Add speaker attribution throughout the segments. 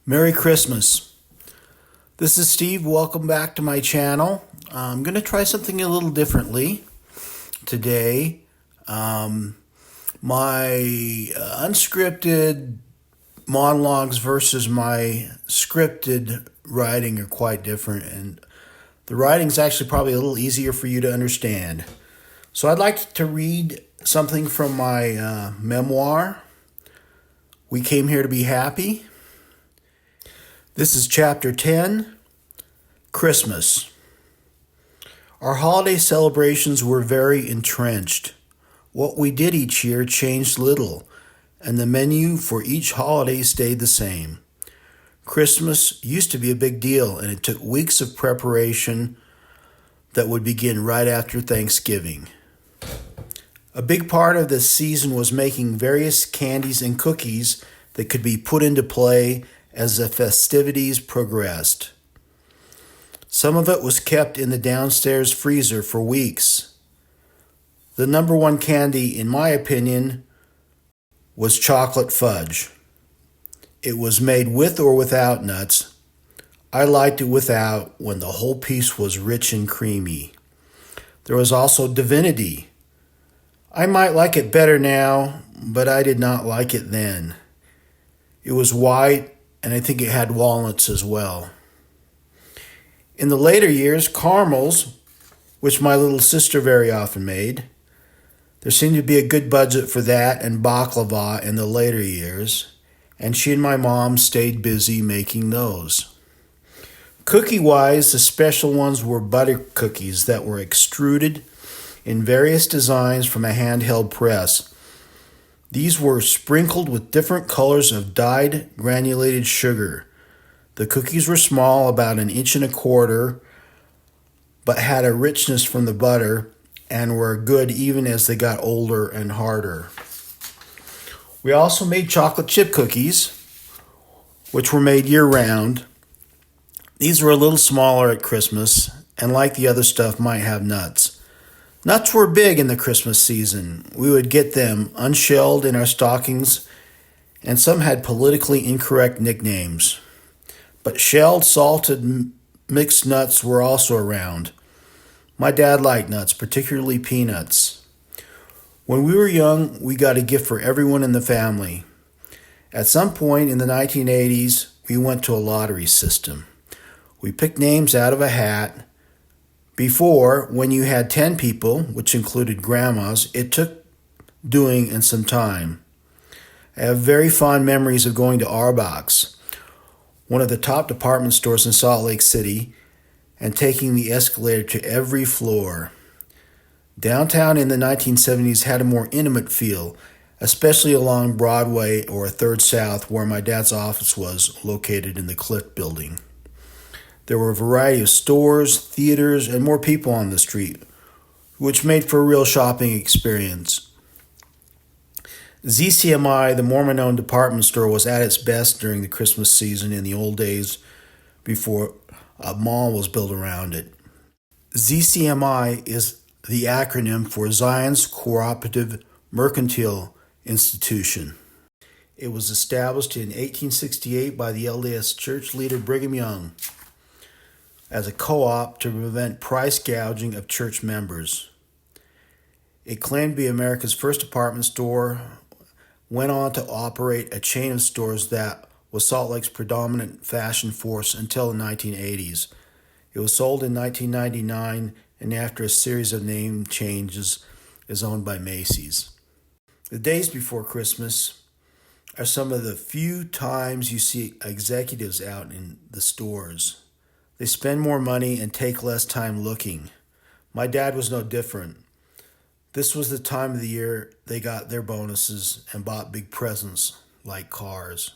Speaker 1: Merry Christmas. This is Steve. Welcome back to my channel. I'm going to try something a little differently today. My unscripted monologues versus my scripted writing are quite different, and the writing is actually probably a little easier for you to understand. So I'd like to read something from my memoir, We Came Here to Be Happy. This is Chapter 10, Christmas. Our holiday celebrations were very entrenched. What we did each year changed little, and the menu for each holiday stayed the same. Christmas used to be a big deal, and it took weeks of preparation that would begin right after Thanksgiving. A big part of this season was making various candies and cookies that could be put into play as the festivities progressed. Some of it was kept in the downstairs freezer for weeks. The number one candy, in my opinion, was chocolate fudge. It was made with or without nuts. I liked it without when the whole piece was rich and creamy. There was also divinity. I might like it better now, but I did not like it then. It was white, and I think it had walnuts as well. In the later years, caramels, which my little sister very often made. There seemed to be a good budget for that and baklava in the later years, and she and my mom stayed busy making those. Cookie-wise, the special ones were butter cookies that were extruded in various designs from a handheld press. These were sprinkled with different colors of dyed granulated sugar. The cookies were small, about 1.25 inches, but had a richness from the butter and were good even as they got older and harder. We also made chocolate chip cookies, which were made year-round. These were a little smaller at Christmas, and like the other stuff, might have nuts. Nuts were big in the Christmas season. We would get them unshelled in our stockings, and some had politically incorrect nicknames. But shelled, salted, mixed nuts were also around. My dad liked nuts, particularly peanuts. When we were young, we got a gift for everyone in the family. At some point in the 1980s, we went to a lottery system. We picked names out of a hat. Before, when you had 10 people, which included grandmas, it took doing and some time. I have very fond memories of going to Arbox, one of the top department stores in Salt Lake City, and taking the escalator to every floor. Downtown in the 1970s had a more intimate feel, especially along Broadway or 3rd South, where my dad's office was located in the Cliff Building. There were a variety of stores, theaters, and more people on the street, which made for a real shopping experience. ZCMI, the Mormon-owned department store, was at its best during the Christmas season in the old days before a mall was built around it. ZCMI is the acronym for Zion's Cooperative Mercantile Institution. It was established in 1868 by the LDS Church leader Brigham Young as a co-op to prevent price gouging of church members. It claimed to be America's first department store, went on to operate a chain of stores that was Salt Lake's predominant fashion force until the 1980s. It was sold in 1999, and after a series of name changes, is owned by Macy's. The days before Christmas are some of the few times you see executives out in the stores. They spend more money and take less time looking. My dad was no different. This was the time of the year they got their bonuses and bought big presents like cars.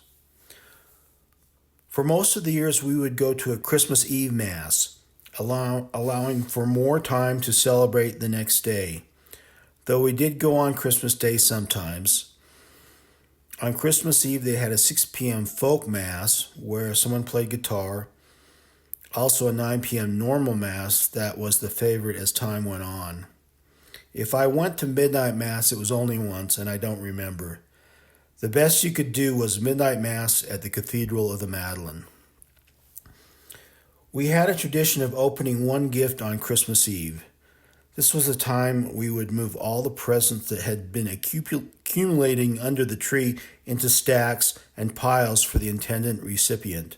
Speaker 1: For most of the years, we would go to a Christmas Eve Mass, allowing for more time to celebrate the next day, though we did go on Christmas Day sometimes. On Christmas Eve, they had a 6 p.m. folk mass where someone played guitar, also a 9 p.m. normal mass that was the favorite as time went on. If I went to midnight mass, it was only once, and I don't remember. The best you could do was midnight mass at the Cathedral of the Madeleine. We had a tradition of opening one gift on Christmas Eve. This was the time we would move all the presents that had been accumulating under the tree into stacks and piles for the intended recipient.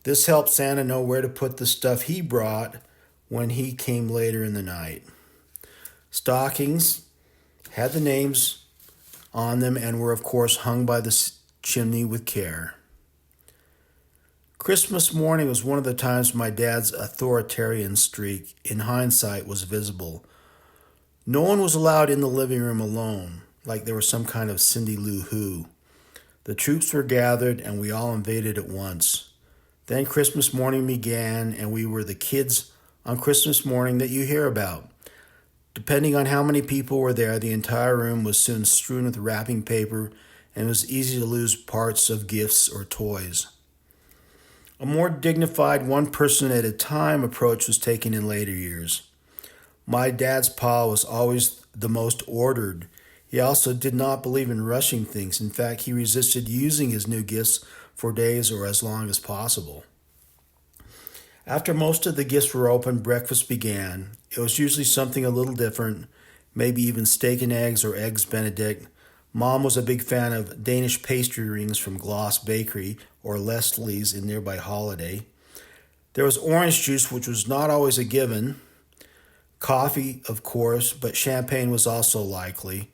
Speaker 1: This helped Santa know where to put the stuff he brought when he came later in the night. Stockings had the names on them and were, of course, hung by the chimney with care. Christmas morning was one of the times my dad's authoritarian streak, in hindsight, was visible. No one was allowed in the living room alone, like there was some kind of Cindy Lou Who. The troops were gathered and we all invaded at once. Then Christmas morning began and we were the kids on Christmas morning that you hear about. Depending on how many people were there, the entire room was soon strewn with wrapping paper and it was easy to lose parts of gifts or toys. A more dignified one person at a time approach was taken in later years. My dad's pa was always the most ordered. He also did not believe in rushing things. In fact, he resisted using his new gifts for days or as long as possible. After most of the gifts were opened, breakfast began. It was usually something a little different, maybe even steak and eggs or eggs Benedict. Mom was a big fan of Danish pastry rings from Gloss Bakery or Leslie's in nearby Holiday. There was orange juice, which was not always a given. Coffee, of course, but champagne was also likely.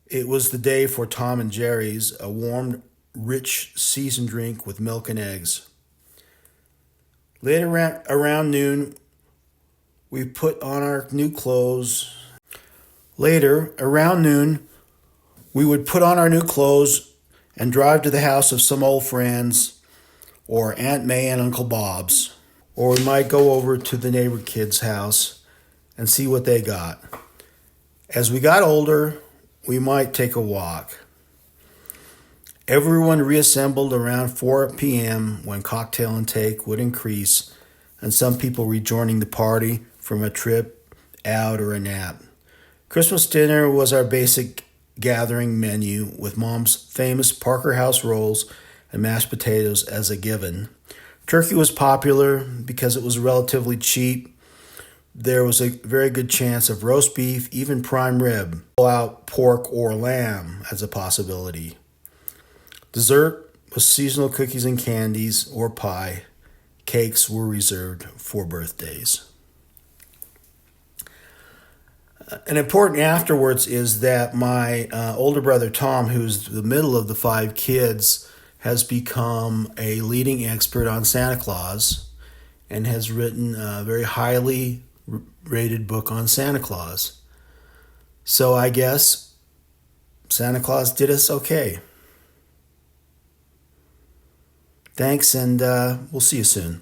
Speaker 1: It was the day for Tom and Jerry's, a warm, rich, seasoned drink with milk and eggs. Later around noon, we put on our new clothes. Later, around noon, we would put on our new clothes and drive to the house of some old friends or Aunt May and Uncle Bob's. Or we might go over to the neighbor kid's house and see what they got. As we got older, we might take a walk. Everyone reassembled around 4 p.m. when cocktail intake would increase and some people rejoining the party from a trip out or a nap. Christmas dinner was our basic gathering menu with Mom's famous Parker House rolls and mashed potatoes as a given. Turkey was popular because it was relatively cheap. There was a very good chance of roast beef, even prime rib, pull-out pork or lamb as a possibility. Dessert was seasonal cookies and candies or pie. Cakes were reserved for birthdays. An important afterwards is that my older brother Tom, who's the middle of the 5 kids, has become a leading expert on Santa Claus and has written a very highly rated book on Santa Claus. So I guess Santa Claus did us okay. Thanks, and we'll see you soon.